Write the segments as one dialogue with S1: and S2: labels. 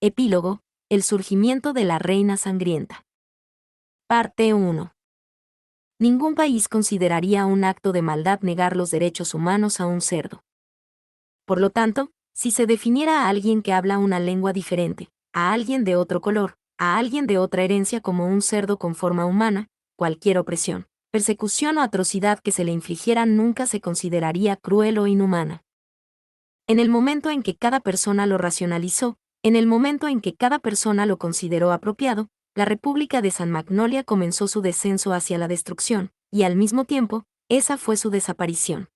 S1: Epílogo: El surgimiento de la Reina Sangrienta. Parte 1. Ningún país consideraría un acto de maldad negar los derechos humanos a un cerdo. Por lo tanto, si se definiera a alguien que habla una lengua diferente, a alguien de otro color, a alguien de otra herencia como un cerdo con forma humana, cualquier opresión, persecución o atrocidad que se le infligiera nunca se consideraría cruel o inhumana. En el momento en que cada persona lo racionalizó, en el momento en que cada persona lo consideró apropiado, la República de San Magnolia comenzó su descenso hacia la destrucción, y al mismo tiempo, esa fue su desaparición.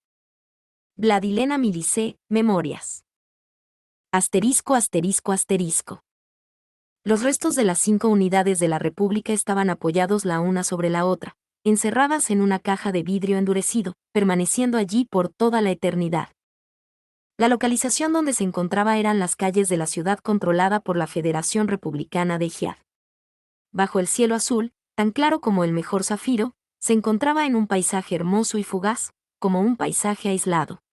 S1: Vladilena Milicé, Memorias. *****. Los restos de las 5 unidades de la República estaban apoyados la una sobre la otra, encerradas en una caja de vidrio endurecido, permaneciendo allí por toda la eternidad. La localización donde se encontraba eran las calles de la ciudad controlada por la Federación Republicana de Jihad. Bajo el cielo azul, tan claro como el mejor zafiro, se encontraba en un paisaje hermoso y fugaz, como un paisaje aislado.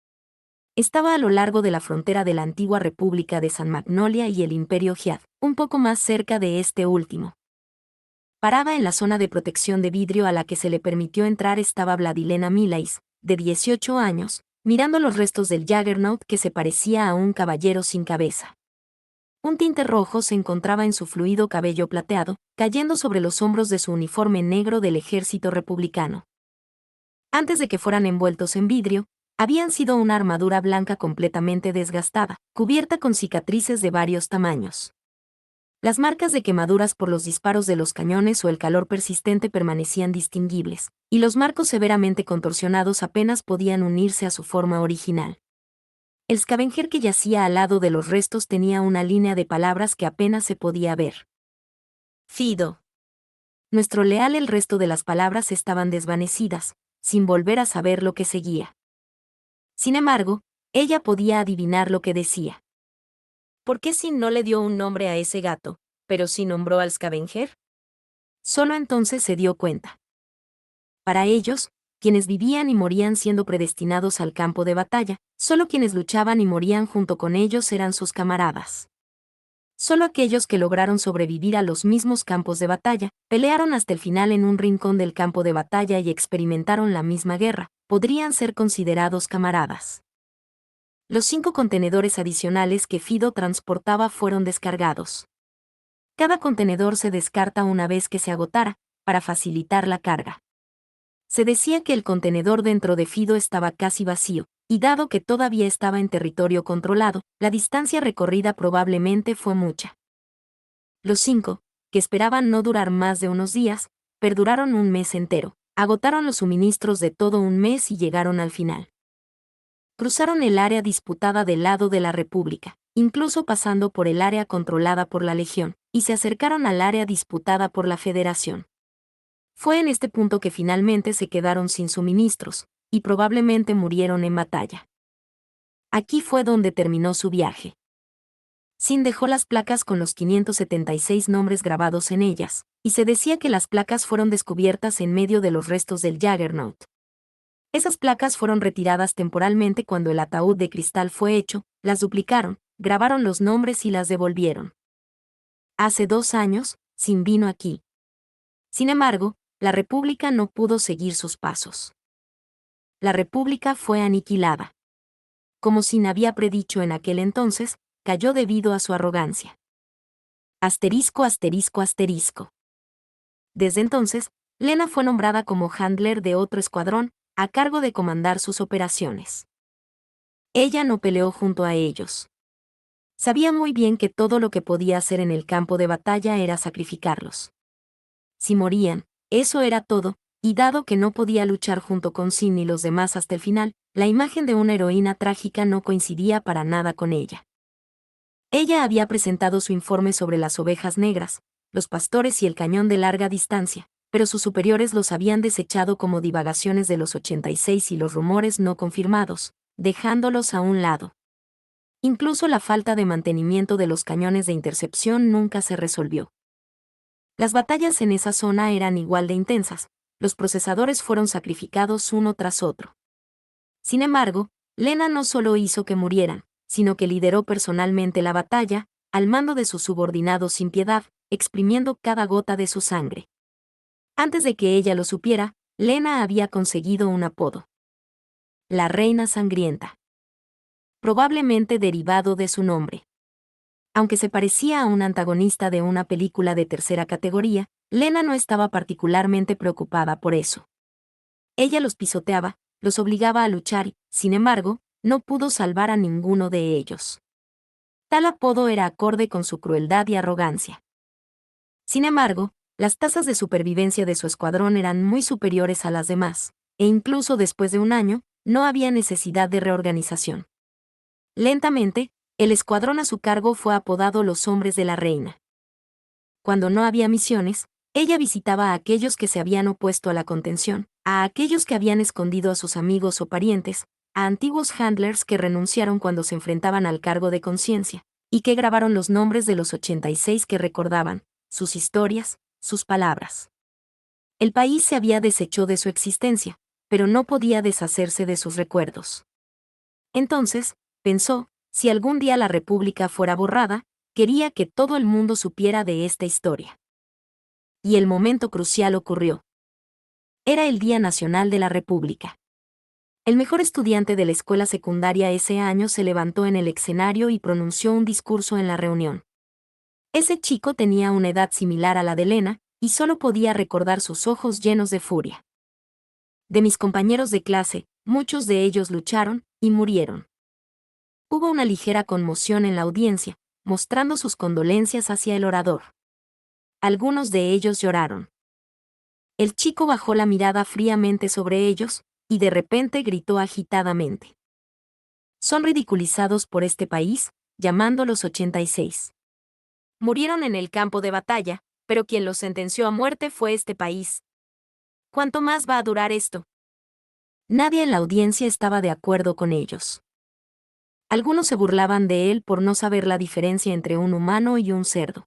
S1: Estaba a lo largo de la frontera de la antigua República de San Magnolia y el Imperio Jihad, un poco más cerca de este último. Parada en la zona de protección de vidrio a la que se le permitió entrar estaba Vladilena Milais, de 18 años, mirando los restos del Juggernaut que se parecía a un caballero sin cabeza. Un tinte rojo se encontraba en su fluido cabello plateado, cayendo sobre los hombros de su uniforme negro del ejército republicano. Antes de que fueran envueltos en vidrio, habían sido una armadura blanca completamente desgastada, cubierta con cicatrices de varios tamaños. Las marcas de quemaduras por los disparos de los cañones o el calor persistente permanecían distinguibles, y los marcos severamente contorsionados apenas podían unirse a su forma original. El scavenger que yacía al lado de los restos tenía una línea de palabras que apenas se podía ver. Fido. Nuestro leal. El resto de las palabras estaban desvanecidas, sin volver a saber lo que seguía. Sin embargo, ella podía adivinar lo que decía. ¿Por qué Sin no le dio un nombre a ese gato, pero sí nombró al scavenger? Solo entonces se dio cuenta. Para ellos, quienes vivían y morían siendo predestinados al campo de batalla, solo quienes luchaban y morían junto con ellos eran sus camaradas. Solo aquellos que lograron sobrevivir a los mismos campos de batalla, pelearon hasta el final en un rincón del campo de batalla y experimentaron la misma guerra, podrían ser considerados camaradas. Los 5 contenedores adicionales que Fido transportaba fueron descargados. Cada contenedor se descarta una vez que se agotara, para facilitar la carga. Se decía que el contenedor dentro de Fido estaba casi vacío, y dado que todavía estaba en territorio controlado, la distancia recorrida probablemente fue mucha. Los 5, que esperaban no durar más de unos días, perduraron un mes entero, agotaron los suministros de todo un mes y llegaron al final. Cruzaron el área disputada del lado de la República, incluso pasando por el área controlada por la Legión, y se acercaron al área disputada por la Federación. Fue en este punto que finalmente se quedaron sin suministros, y probablemente murieron en batalla. Aquí fue donde terminó su viaje. Sin dejó las placas con los 576 nombres grabados en ellas, y se decía que las placas fueron descubiertas en medio de los restos del Juggernaut. Esas placas fueron retiradas temporalmente cuando el ataúd de cristal fue hecho, las duplicaron, grabaron los nombres y las devolvieron. Hace 2 años, Sin vino aquí. Sin embargo, la República no pudo seguir sus pasos. La República fue aniquilada. Como Sin había predicho en aquel entonces, cayó debido a su arrogancia. *****. Desde entonces, Lena fue nombrada como handler de otro escuadrón, a cargo de comandar sus operaciones. Ella no peleó junto a ellos. Sabía muy bien que todo lo que podía hacer en el campo de batalla era sacrificarlos. Si morían, eso era todo, y dado que no podía luchar junto con Sin y los demás hasta el final, la imagen de una heroína trágica no coincidía para nada con ella. Ella había presentado su informe sobre las ovejas negras, los pastores y el cañón de larga distancia, pero sus superiores los habían desechado como divagaciones de los 86 y los rumores no confirmados, dejándolos a un lado. Incluso la falta de mantenimiento de los cañones de intercepción nunca se resolvió. Las batallas en esa zona eran igual de intensas, los procesadores fueron sacrificados uno tras otro. Sin embargo, Lena no solo hizo que murieran, sino que lideró personalmente la batalla, al mando de sus subordinados sin piedad, exprimiendo cada gota de su sangre. Antes de que ella lo supiera, Lena había conseguido un apodo: la Reina Sangrienta. Probablemente derivado de su nombre. Aunque se parecía a un antagonista de una película de tercera categoría, Lena no estaba particularmente preocupada por eso. Ella los pisoteaba, los obligaba a luchar y, sin embargo, no pudo salvar a ninguno de ellos. Tal apodo era acorde con su crueldad y arrogancia. Sin embargo, las tasas de supervivencia de su escuadrón eran muy superiores a las demás, e incluso después de un año, no había necesidad de reorganización. Lentamente, el escuadrón a su cargo fue apodado los Hombres de la Reina. Cuando no había misiones, ella visitaba a aquellos que se habían opuesto a la contención, a aquellos que habían escondido a sus amigos o parientes, a antiguos handlers que renunciaron cuando se enfrentaban al cargo de conciencia, y que grabaron los nombres de los 86 que recordaban, sus historias, sus palabras. El país se había deshecho de su existencia, pero no podía deshacerse de sus recuerdos. Entonces, pensó, si algún día la República fuera borrada, quería que todo el mundo supiera de esta historia. Y el momento crucial ocurrió. Era el Día Nacional de la República. El mejor estudiante de la escuela secundaria ese año se levantó en el escenario y pronunció un discurso en la reunión. Ese chico tenía una edad similar a la de Lena, y solo podía recordar sus ojos llenos de furia. De mis compañeros de clase, muchos de ellos lucharon y murieron. Hubo una ligera conmoción en la audiencia, mostrando sus condolencias hacia el orador. Algunos de ellos lloraron. El chico bajó la mirada fríamente sobre ellos, y de repente gritó agitadamente: «Son ridiculizados por este país, llamando los 86. Murieron en el campo de batalla, pero quien los sentenció a muerte fue este país. ¿Cuánto más va a durar esto?». Nadie en la audiencia estaba de acuerdo con ellos. Algunos se burlaban de él por no saber la diferencia entre un humano y un cerdo.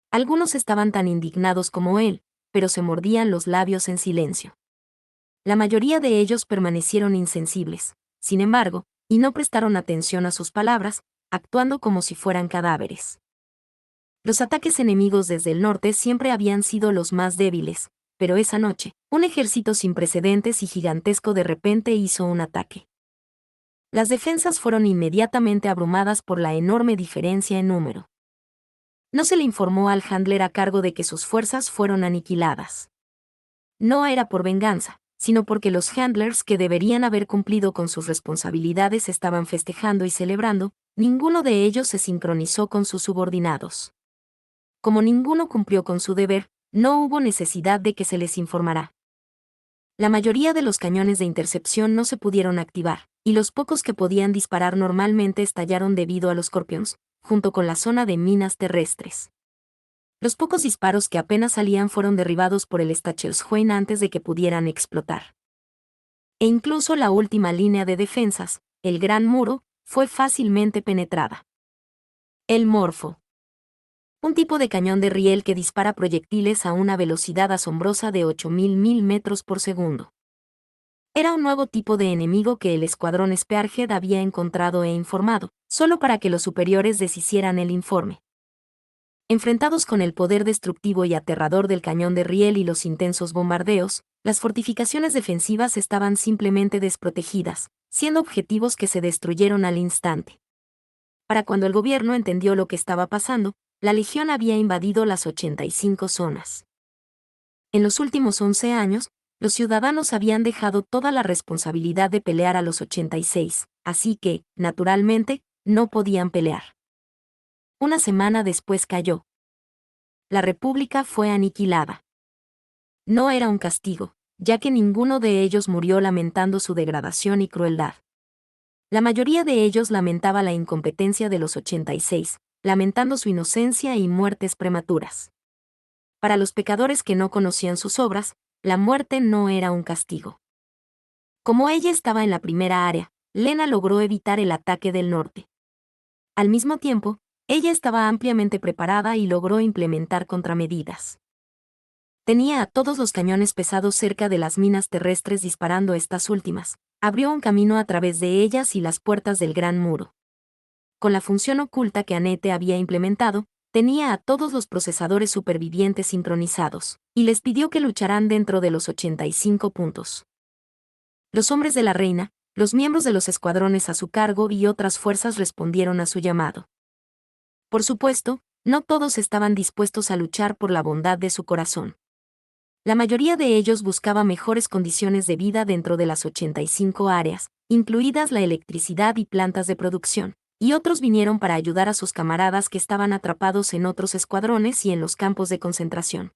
S1: Algunos estaban tan indignados como él, pero se mordían los labios en silencio. La mayoría de ellos permanecieron insensibles, sin embargo, y no prestaron atención a sus palabras, actuando como si fueran cadáveres. Los ataques enemigos desde el norte siempre habían sido los más débiles, pero esa noche, un ejército sin precedentes y gigantesco de repente hizo un ataque. Las defensas fueron inmediatamente abrumadas por la enorme diferencia en número. No se le informó al handler a cargo de que sus fuerzas fueron aniquiladas. No era por venganza, sino porque los handlers que deberían haber cumplido con sus responsabilidades estaban festejando y celebrando, ninguno de ellos se sincronizó con sus subordinados. Como ninguno cumplió con su deber, no hubo necesidad de que se les informara. La mayoría de los cañones de intercepción no se pudieron activar, y los pocos que podían disparar normalmente estallaron debido a los Scorpions, junto con la zona de minas terrestres. Los pocos disparos que apenas salían fueron derribados por el Stachelschwein antes de que pudieran explotar. E incluso la última línea de defensas, el Gran Muro, fue fácilmente penetrada. El Morfo. Un tipo de cañón de riel que dispara proyectiles a una velocidad asombrosa de 8.000 metros por segundo. Era un nuevo tipo de enemigo que el escuadrón Spearhead había encontrado e informado, solo para que los superiores deshicieran el informe. Enfrentados con el poder destructivo y aterrador del cañón de riel y los intensos bombardeos, las fortificaciones defensivas estaban simplemente desprotegidas, siendo objetivos que se destruyeron al instante. Para cuando el gobierno entendió lo que estaba pasando, la Legión había invadido las 85 zonas. En los últimos 11 años, los ciudadanos habían dejado toda la responsabilidad de pelear a los 86, así que, naturalmente, no podían pelear. Una semana después cayó. La República fue aniquilada. No era un castigo, ya que ninguno de ellos murió lamentando su degradación y crueldad. La mayoría de ellos lamentaba la incompetencia de los 86, lamentando su inocencia y muertes prematuras. Para los pecadores que no conocían sus obras, la muerte no era un castigo. Como ella estaba en la primera área, Lena logró evitar el ataque del norte. Al mismo tiempo, ella estaba ampliamente preparada y logró implementar contramedidas. Tenía a todos los cañones pesados cerca de las minas terrestres disparando estas últimas. Abrió un camino a través de ellas y las puertas del Gran Muro. con la función oculta que Annette había implementado, tenía a todos los procesadores supervivientes sincronizados, y les pidió que lucharan dentro de los 85 puntos. Los hombres de la reina, los miembros de los escuadrones a su cargo y otras fuerzas respondieron a su llamado. Por supuesto, no todos estaban dispuestos a luchar por la bondad de su corazón. La mayoría de ellos buscaba mejores condiciones de vida dentro de las 85 áreas, incluidas la electricidad y plantas de producción, y otros vinieron para ayudar a sus camaradas que estaban atrapados en otros escuadrones y en los campos de concentración.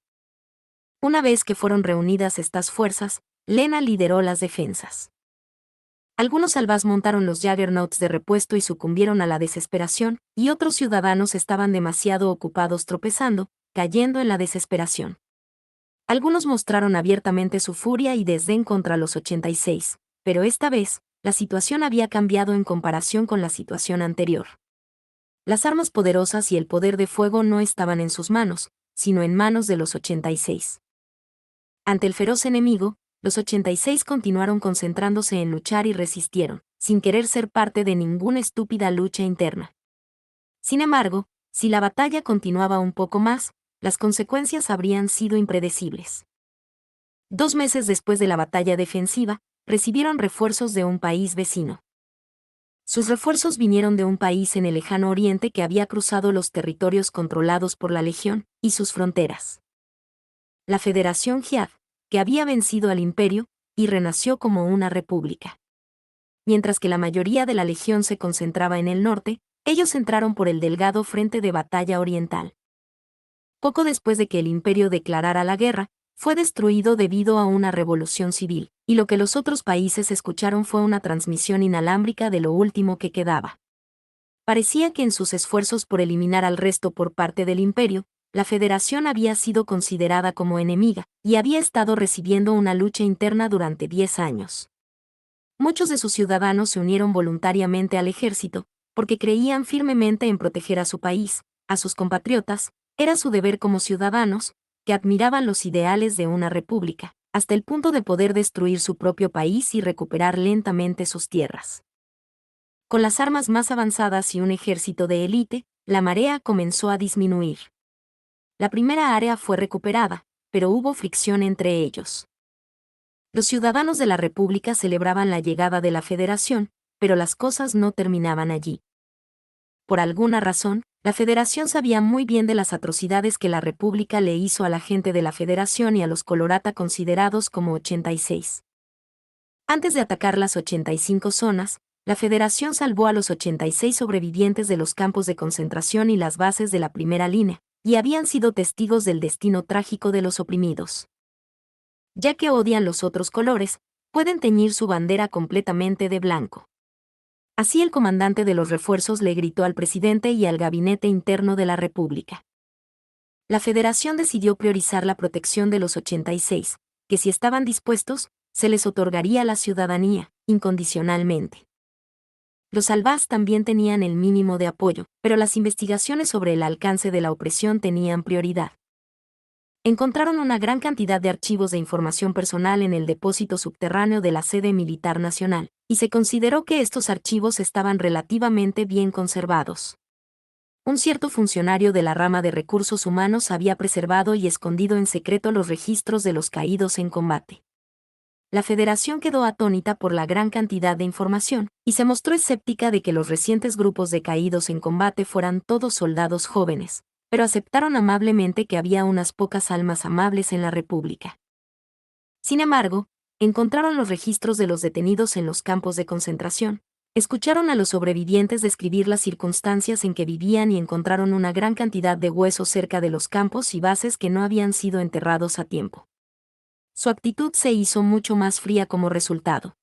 S1: Una vez que fueron reunidas estas fuerzas, Lena lideró las defensas. Algunos salvas montaron los Juggernauts de repuesto y sucumbieron a la desesperación, y otros ciudadanos estaban demasiado ocupados tropezando, cayendo en la desesperación. Algunos mostraron abiertamente su furia y desdén contra los 86, pero esta vez, la situación había cambiado en comparación con la situación anterior. Las armas poderosas y el poder de fuego no estaban en sus manos, sino en manos de los 86. Ante el feroz enemigo, los 86 continuaron concentrándose en luchar y resistieron, sin querer ser parte de ninguna estúpida lucha interna. Sin embargo, si la batalla continuaba un poco más, las consecuencias habrían sido impredecibles. 2 meses después de la batalla defensiva, recibieron refuerzos de un país vecino. Sus refuerzos vinieron de un país en el lejano oriente que había cruzado los territorios controlados por la Legión y sus fronteras. La Federación Jihad, que había vencido al Imperio, y renació como una república. Mientras que la mayoría de la Legión se concentraba en el norte, ellos entraron por el delgado frente de batalla oriental. Poco después de que el Imperio declarara la guerra, fue destruido debido a una revolución civil, y lo que los otros países escucharon fue una transmisión inalámbrica de lo último que quedaba. Parecía que en sus esfuerzos por eliminar al resto por parte del Imperio, la Federación había sido considerada como enemiga, y había estado recibiendo una lucha interna durante 10 años. Muchos de sus ciudadanos se unieron voluntariamente al ejército, porque creían firmemente en proteger a su país, a sus compatriotas, era su deber como ciudadanos, que admiraban los ideales de una república, hasta el punto de poder destruir su propio país y recuperar lentamente sus tierras. Con las armas más avanzadas y un ejército de élite, la marea comenzó a disminuir. La primera área fue recuperada, pero hubo fricción entre ellos. Los ciudadanos de la República celebraban la llegada de la Federación, pero las cosas no terminaban allí. Por alguna razón, la Federación sabía muy bien de las atrocidades que la República le hizo a la gente de la Federación y a los Colorata considerados como 86. Antes de atacar las 85 zonas, la Federación salvó a los 86 sobrevivientes de los campos de concentración y las bases de la primera línea, y habían sido testigos del destino trágico de los oprimidos. Ya que odian los otros colores, pueden teñir su bandera completamente de blanco. Así el comandante de los refuerzos le gritó al presidente y al gabinete interno de la República. La Federación decidió priorizar la protección de los 86, que si estaban dispuestos, se les otorgaría la ciudadanía, incondicionalmente. Los salvás también tenían el mínimo de apoyo, pero las investigaciones sobre el alcance de la opresión tenían prioridad. Encontraron una gran cantidad de archivos de información personal en el depósito subterráneo de la sede militar nacional, y se consideró que estos archivos estaban relativamente bien conservados. Un cierto funcionario de la rama de recursos humanos había preservado y escondido en secreto los registros de los caídos en combate. La Federación quedó atónita por la gran cantidad de información, y se mostró escéptica de que los recientes grupos de caídos en combate fueran todos soldados jóvenes, pero aceptaron amablemente que había unas pocas almas amables en la República. Sin embargo, encontraron los registros de los detenidos en los campos de concentración, escucharon a los sobrevivientes describir las circunstancias en que vivían y encontraron una gran cantidad de huesos cerca de los campos y bases que no habían sido enterrados a tiempo. Su actitud se hizo mucho más fría como resultado.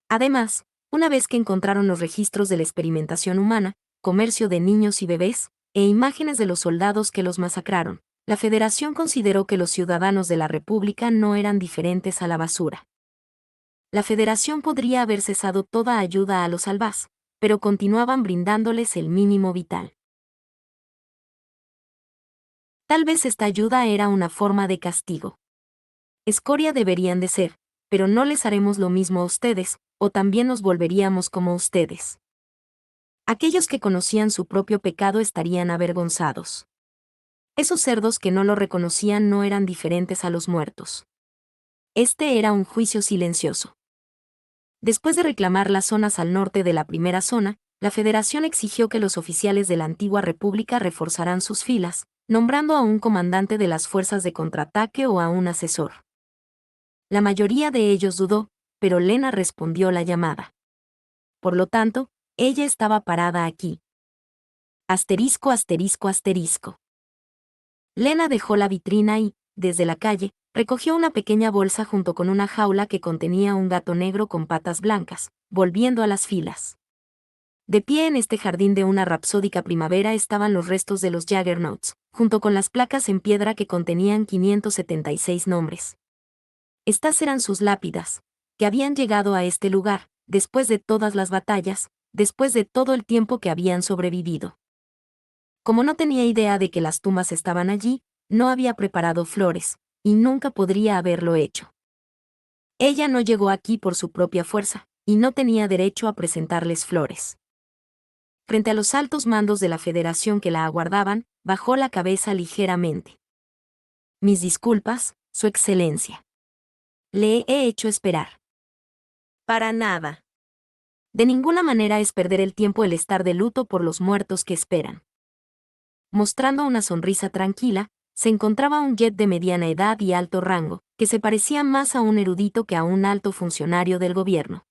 S1: Además, una vez que encontraron los registros de la experimentación humana, comercio de niños y bebés, e imágenes de los soldados que los masacraron, la Federación consideró que los ciudadanos de la República no eran diferentes a la basura. La Federación podría haber cesado toda ayuda a los salvás, pero continuaban brindándoles el mínimo vital. Tal vez esta ayuda era una forma de castigo. Escoria deberían de ser, pero no les haremos lo mismo a ustedes, o también nos volveríamos como ustedes. Aquellos que conocían su propio pecado estarían avergonzados. Esos cerdos que no lo reconocían no eran diferentes a los muertos. Este era un juicio silencioso. Después de reclamar las zonas al norte de la primera zona, la Federación exigió que los oficiales de la antigua República reforzaran sus filas, nombrando a un comandante de las fuerzas de contraataque o a un asesor. La mayoría de ellos dudó, pero Lena respondió la llamada. Por lo tanto, ella estaba parada aquí. Asterisco, asterisco, asterisco. Lena dejó la vitrina y, desde la calle, recogió una pequeña bolsa junto con una jaula que contenía un gato negro con patas blancas, volviendo a las filas. De pie en este jardín de una rapsódica primavera estaban los restos de los Jaggernauts, junto con las placas en piedra que contenían 576 nombres. Estas eran sus lápidas, que habían llegado a este lugar, después de todas las batallas, después de todo el tiempo que habían sobrevivido. Como no tenía idea de que las tumbas estaban allí, no había preparado flores, y nunca podría haberlo hecho. Ella no llegó aquí por su propia fuerza, y no tenía derecho a presentarles flores. Frente a los altos mandos de la Federación que la aguardaban, bajó la cabeza ligeramente. Mis disculpas, Su Excelencia. Le he hecho esperar. Para nada. De ninguna manera es perder el tiempo el estar de luto por los muertos que esperan. Mostrando una sonrisa tranquila, se encontraba un jet de mediana edad y alto rango, que se parecía más a un erudito que a un alto funcionario del gobierno.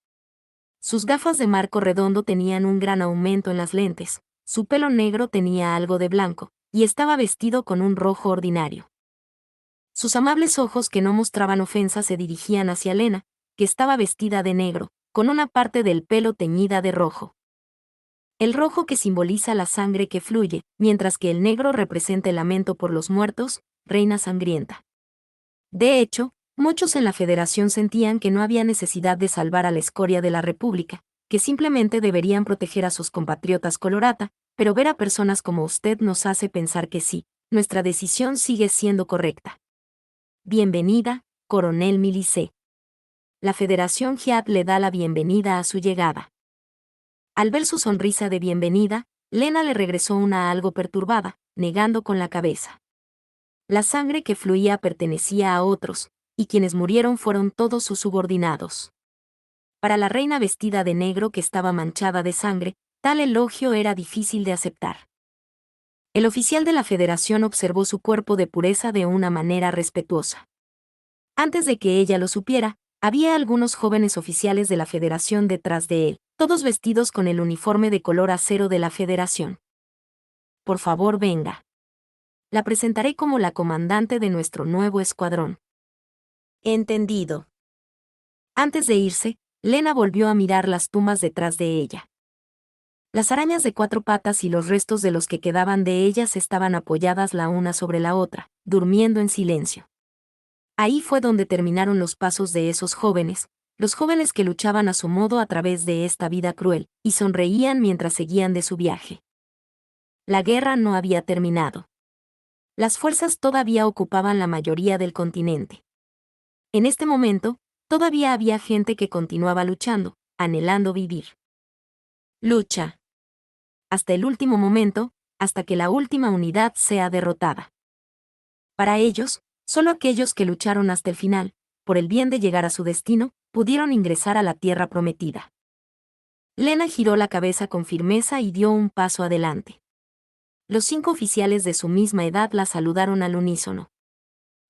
S1: Sus gafas de marco redondo tenían un gran aumento en las lentes, su pelo negro tenía algo de blanco, y estaba vestido con un rojo ordinario. Sus amables ojos que no mostraban ofensa se dirigían hacia Lena, que estaba vestida de negro, con una parte del pelo teñida de rojo. El rojo que simboliza la sangre que fluye, mientras que el negro representa el lamento por los muertos, reina sangrienta. De hecho, muchos en la Federación sentían que no había necesidad de salvar a la escoria de la República, que simplemente deberían proteger a sus compatriotas colorata, pero ver a personas como usted nos hace pensar que sí, nuestra decisión sigue siendo correcta. Bienvenida, Coronel Milicé. La Federación GIAD le da la bienvenida a su llegada. Al ver su sonrisa de bienvenida, Lena le regresó una algo perturbada, negando con la cabeza. La sangre que fluía pertenecía a otros, y quienes murieron fueron todos sus subordinados. Para la reina vestida de negro que estaba manchada de sangre, tal elogio era difícil de aceptar. El oficial de la Federación observó su cuerpo de pureza de una manera respetuosa. Antes de que ella lo supiera, había algunos jóvenes oficiales de la Federación detrás de él, todos vestidos con el uniforme de color acero de la Federación. Por favor, venga. La presentaré como la comandante de nuestro nuevo escuadrón. Entendido. Antes de irse, Lena volvió a mirar las tumbas detrás de ella. Las arañas de 4 patas y los restos de los que quedaban de ellas estaban apoyadas la una sobre la otra, durmiendo en silencio. Ahí fue donde terminaron los pasos de esos jóvenes, los jóvenes que luchaban a su modo a través de esta vida cruel, y sonreían mientras seguían de su viaje. La guerra no había terminado. Las fuerzas todavía ocupaban la mayoría del continente. En este momento, todavía había gente que continuaba luchando, anhelando vivir. Lucha. Hasta el último momento, hasta que la última unidad sea derrotada. Para ellos, solo aquellos que lucharon hasta el final, por el bien de llegar a su destino, pudieron ingresar a la tierra prometida. Lena giró la cabeza con firmeza y dio un paso adelante. Los 5 oficiales de su misma edad la saludaron al unísono.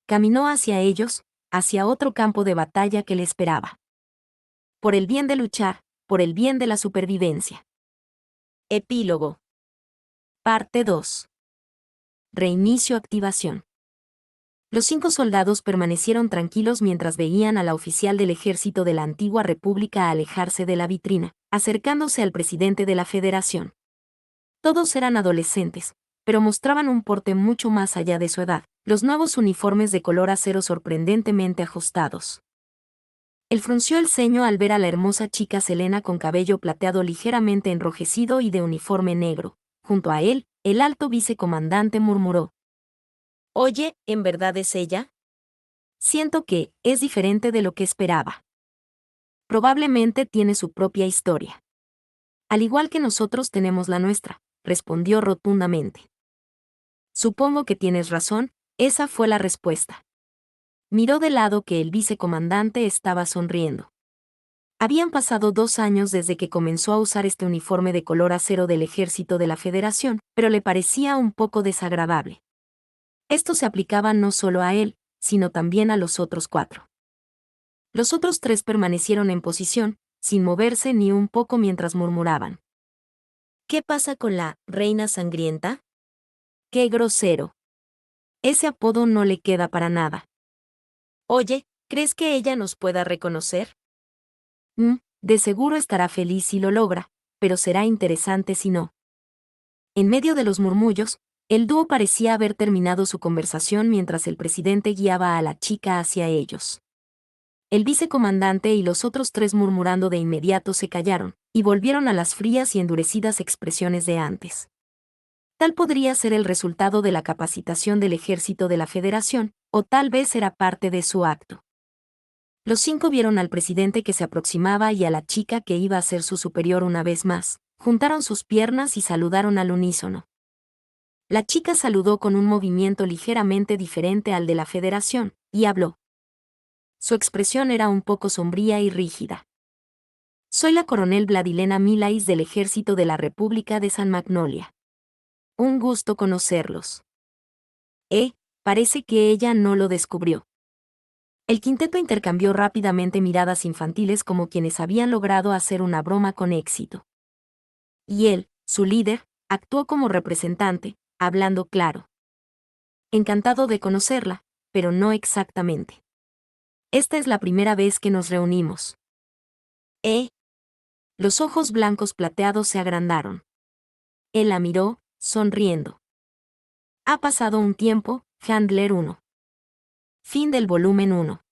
S1: Caminó hacia ellos, hacia otro campo de batalla que le esperaba. Por el bien de luchar, por el bien de la supervivencia. Epílogo. Parte 2. Reinicio activación. Los 5 soldados permanecieron tranquilos mientras veían a la oficial del ejército de la antigua república alejarse de la vitrina, acercándose al presidente de la Federación. Todos eran adolescentes, pero mostraban un porte mucho más allá de su edad, los nuevos uniformes de color acero sorprendentemente ajustados. Él frunció el ceño al ver a la hermosa chica Selena con cabello plateado ligeramente enrojecido y de uniforme negro. Junto a él, el alto vicecomandante murmuró: «Oye, ¿en verdad es ella? Siento que es diferente de lo que esperaba. Probablemente tiene su propia historia». Al igual que nosotros tenemos la nuestra, respondió rotundamente. Supongo que tienes razón, esa fue la respuesta. Miró de lado que el vicecomandante estaba sonriendo. Habían pasado 2 años desde que comenzó a usar este uniforme de color acero del Ejército de la Federación, pero le parecía un poco desagradable. Esto se aplicaba no solo a él, sino también a los otros 4. Los otros 3 permanecieron en posición, sin moverse ni un poco mientras murmuraban. ¿Qué pasa con la reina sangrienta? ¡Qué grosero! Ese apodo no le queda para nada. Oye, ¿crees que ella nos pueda reconocer? De seguro estará feliz si lo logra, pero será interesante si no. En medio de los murmullos, el dúo parecía haber terminado su conversación mientras el presidente guiaba a la chica hacia ellos. El vicecomandante y los otros 3 murmurando de inmediato se callaron, y volvieron a las frías y endurecidas expresiones de antes. Tal podría ser el resultado de la capacitación del Ejército de la Federación, o tal vez era parte de su acto. Los 5 vieron al presidente que se aproximaba y a la chica que iba a ser su superior una vez más, juntaron sus piernas y saludaron al unísono. La chica saludó con un movimiento ligeramente diferente al de la Federación, y habló. Su expresión era un poco sombría y rígida. Soy la coronel Vladilena Milais del Ejército de la República de San Magnolia. Un gusto conocerlos. Parece que ella no lo descubrió. El quinteto intercambió rápidamente miradas infantiles como quienes habían logrado hacer una broma con éxito. Y él, su líder, actuó como representante, hablando claro. Encantado de conocerla, pero no exactamente. Esta es la primera vez que nos reunimos. Los ojos blancos plateados se agrandaron. Él la miró, sonriendo. Ha pasado un tiempo, Handler 1. Fin del volumen 1.